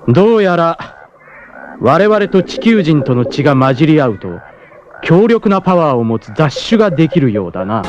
どうやら我々と地球人との血が混じり合うと強力なパワーを持つ雑種ができるようだな。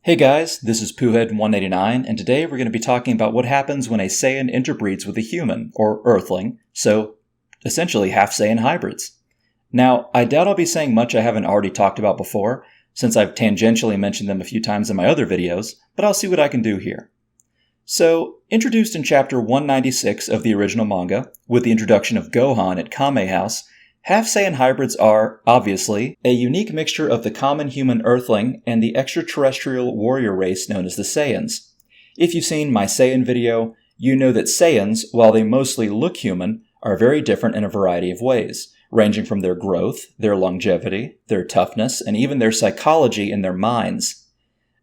Hey guys, this is Poohead189, and today we're going to be talking about what happens when a Saiyan interbreeds with a human, or Earthling, so essentially half-Saiyan hybrids. Now, I doubt I'll be saying much I haven't already talked about before, since I've tangentially mentioned them a few times in my other videos, but I'll see what I can do here. So, introduced in chapter 196 of the original manga, with the introduction of Gohan at Kame House, half-Saiyan hybrids are, obviously, a unique mixture of the common human Earthling and the extraterrestrial warrior race known as the Saiyans. If you've seen my Saiyan video, you know that Saiyans, while they mostly look human, are very different in a variety of ways, ranging from their growth, their longevity, their toughness, and even their psychology and their minds.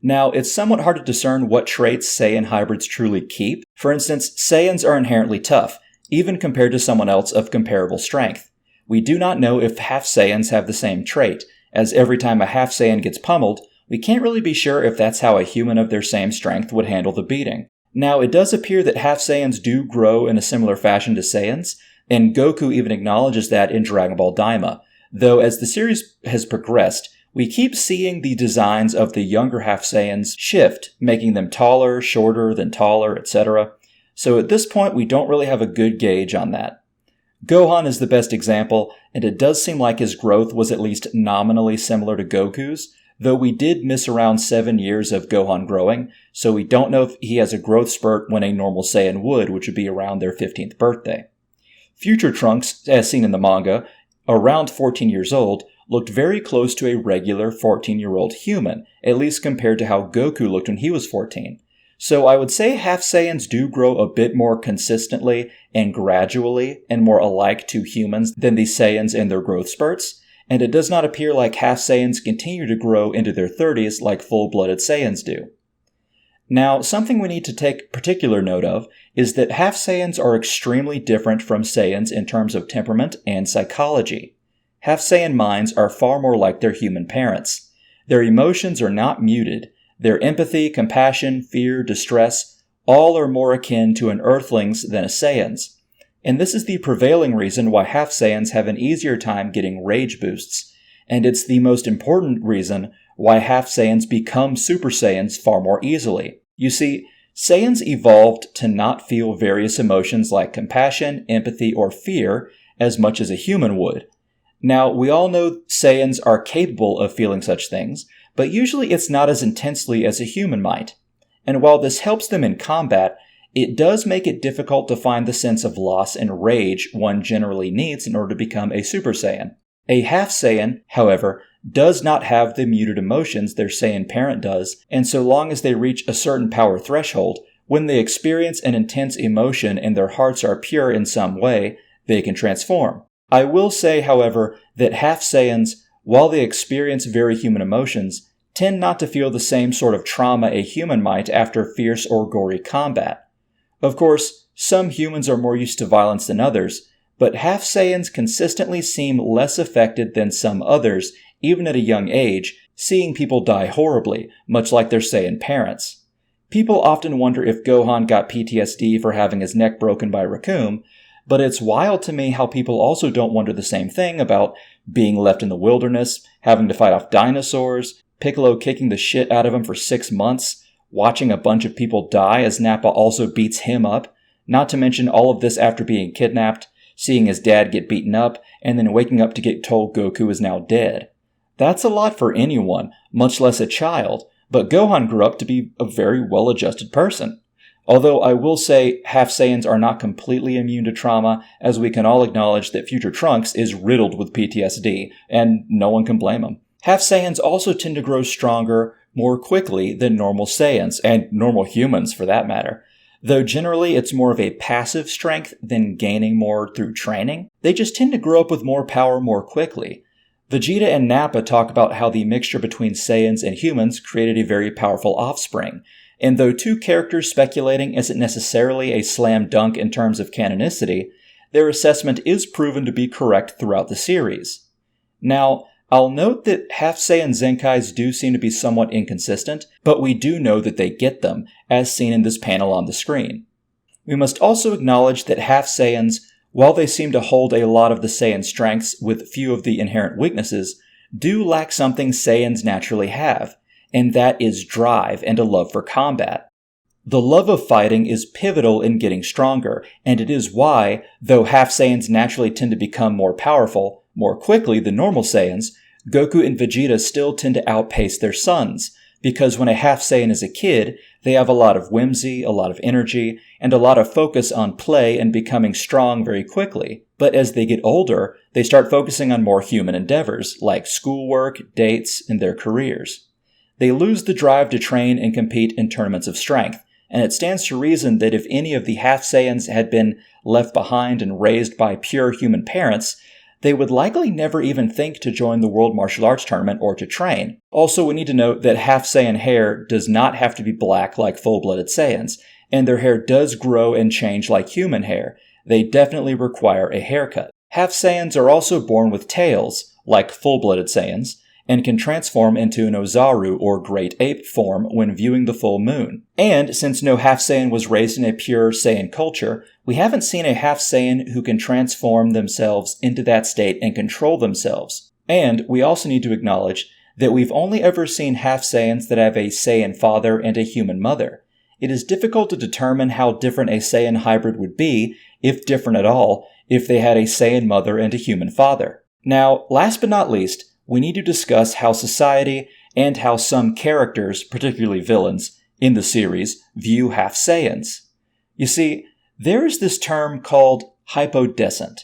Now, it's somewhat hard to discern what traits Saiyan hybrids truly keep. For instance, Saiyans are inherently tough, even compared to someone else of comparable strength. We do not know if half-Saiyans have the same trait, as every time a half-Saiyan gets pummeled, we can't really be sure if that's how a human of their same strength would handle the beating. Now, it does appear that half-Saiyans do grow in a similar fashion to Saiyans, and Goku even acknowledges that in Dragon Ball Daima, though as the series has progressed, we keep seeing the designs of the younger half-Saiyans shift, making them taller, shorter, then taller, etc. So at this point, we don't really have a good gauge on that. Gohan is the best example, and it does seem like his growth was at least nominally similar to Goku's, though we did miss around 7 years of Gohan growing, so we don't know if he has a growth spurt when a normal Saiyan would, which would be around their 15th birthday. Future Trunks, as seen in the manga, around 14 years old, looked very close to a regular 14-year-old human, at least compared to how Goku looked when he was 14. So I would say half-Saiyans do grow a bit more consistently and gradually and more alike to humans than the Saiyans in their growth spurts, and it does not appear like half-Saiyans continue to grow into their 30s like full-blooded Saiyans do. Now, something we need to take particular note of is that half-Saiyans are extremely different from Saiyans in terms of temperament and psychology. Half-Saiyan minds are far more like their human parents. Their emotions are not muted. Their empathy, compassion, fear, distress, all are more akin to an Earthling's than a Saiyan's. And this is the prevailing reason why half-Saiyans have an easier time getting rage boosts, and it's the most important reason why half-Saiyans become Super Saiyans far more easily. You see, Saiyans evolved to not feel various emotions like compassion, empathy, or fear as much as a human would. Now, we all know Saiyans are capable of feeling such things, but usually it's not as intensely as a human might. And while this helps them in combat, it does make it difficult to find the sense of loss and rage one generally needs in order to become a Super Saiyan. A half-Saiyan, however, does not have the muted emotions their Saiyan parent does, and so long as they reach a certain power threshold, when they experience an intense emotion and their hearts are pure in some way, they can transform. I will say, however, that half-Saiyans, while they experience very human emotions, tend not to feel the same sort of trauma a human might after fierce or gory combat. Of course, some humans are more used to violence than others, but half-Saiyans consistently seem less affected than some others, even at a young age, seeing people die horribly, much like their Saiyan parents. People often wonder if Gohan got PTSD for having his neck broken by Raccoon, but it's wild to me how people also don't wonder the same thing about being left in the wilderness, having to fight off dinosaurs, Piccolo kicking the shit out of him for 6 months, watching a bunch of people die as Nappa also beats him up, not to mention all of this after being kidnapped, seeing his dad get beaten up, and then waking up to get told Goku is now dead. That's a lot for anyone, much less a child, but Gohan grew up to be a very well-adjusted person. Although I will say half-Saiyans are not completely immune to trauma, as we can all acknowledge that Future Trunks is riddled with PTSD, and no one can blame him. Half-Saiyans also tend to grow stronger more quickly than normal Saiyans, and normal humans for that matter. Though generally it's more of a passive strength than gaining more through training, they just tend to grow up with more power more quickly. Vegeta and Nappa talk about how the mixture between Saiyans and humans created a very powerful offspring, and though two characters speculating isn't necessarily a slam dunk in terms of canonicity, their assessment is proven to be correct throughout the series. Now, I'll note that Half Saiyan Zenkais do seem to be somewhat inconsistent, but we do know that they get them, as seen in this panel on the screen. We must also acknowledge that Half Saiyans, while they seem to hold a lot of the Saiyan strengths with few of the inherent weaknesses, do lack something Saiyans naturally have, and that is drive and a love for combat. The love of fighting is pivotal in getting stronger, and it is why, though Half Saiyans naturally tend to become more powerful, more quickly than normal Saiyans, Goku and Vegeta still tend to outpace their sons, because when a Half Saiyan is a kid, they have a lot of whimsy, a lot of energy, and a lot of focus on play and becoming strong very quickly. But as they get older, they start focusing on more human endeavors, like schoolwork, dates, and their careers. They lose the drive to train and compete in tournaments of strength, and it stands to reason that if any of the Half Saiyans had been left behind and raised by pure human parents, they would likely never even think to join the World Martial Arts Tournament or to train. Also, we need to note that Half Saiyan hair does not have to be black like full-blooded Saiyans, and their hair does grow and change like human hair. They definitely require a haircut. Half Saiyans are also born with tails, like full-blooded Saiyans, and can transform into an Ozaru or Great Ape form when viewing the full moon. And since no Half Saiyan was raised in a pure Saiyan culture, we haven't seen a Half Saiyan who can transform themselves into that state and control themselves. And we also need to acknowledge that we've only ever seen Half Saiyans that have a Saiyan father and a human mother. It is difficult to determine how different a Saiyan hybrid would be, if different at all, if they had a Saiyan mother and a human father. Now, last but not least, we need to discuss how society and how some characters, particularly villains, in the series view Half Saiyans. You see, there is this term called hypodescent.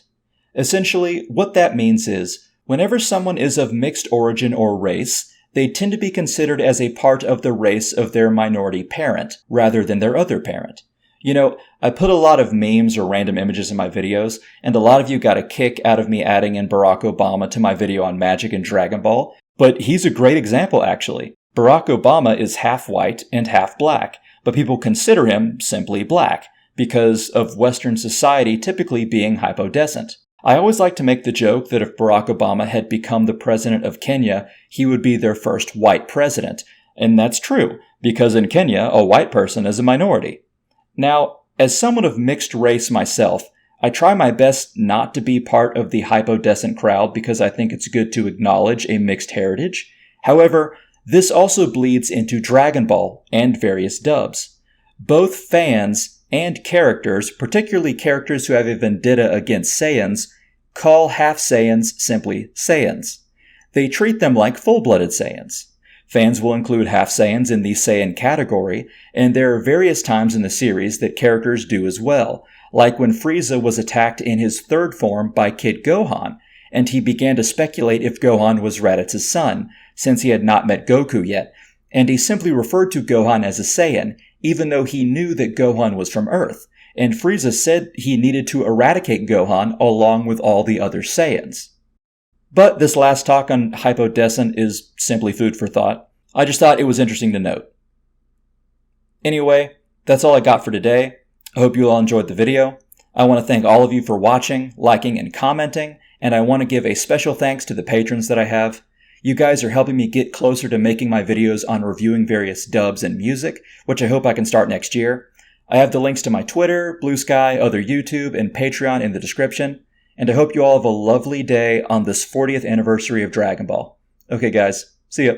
Essentially, what that means is, whenever someone is of mixed origin or race, they tend to be considered as a part of the race of their minority parent, rather than their other parent. You know, I put a lot of memes or random images in my videos, and a lot of you got a kick out of me adding in Barack Obama to my video on Magic and Dragon Ball, but he's a great example actually. Barack Obama is half white and half black, but people consider him simply black, because of Western society typically being hypodescent. I always like to make the joke that if Barack Obama had become the president of Kenya, he would be their first white president, and that's true, because in Kenya, a white person is a minority. Now, as someone of mixed race myself, I try my best not to be part of the hypodescent crowd because I think it's good to acknowledge a mixed heritage. However, this also bleeds into Dragon Ball and various dubs. Both fans and characters, particularly characters who have a vendetta against Saiyans, call Half Saiyans simply Saiyans. They treat them like full-blooded Saiyans. Fans will include Half Saiyans in the Saiyan category, and there are various times in the series that characters do as well, like when Frieza was attacked in his third form by Kid Gohan, and he began to speculate if Gohan was Raditz's son, since he had not met Goku yet, and he simply referred to Gohan as a Saiyan, even though he knew that Gohan was from Earth, and Frieza said he needed to eradicate Gohan along with all the other Saiyans. But this last talk on hypodescent is simply food for thought. I just thought it was interesting to note. Anyway, that's all I got for today. I hope you all enjoyed the video. I want to thank all of you for watching, liking, and commenting, and I want to give a special thanks to the patrons that I have. You guys are helping me get closer to making my videos on reviewing various dubs and music, which I hope I can start next year. I have the links to my Twitter, Blue Sky, other YouTube, and Patreon in the description. And I hope you all have a lovely day on this 40th anniversary of Dragon Ball. Okay guys, see ya.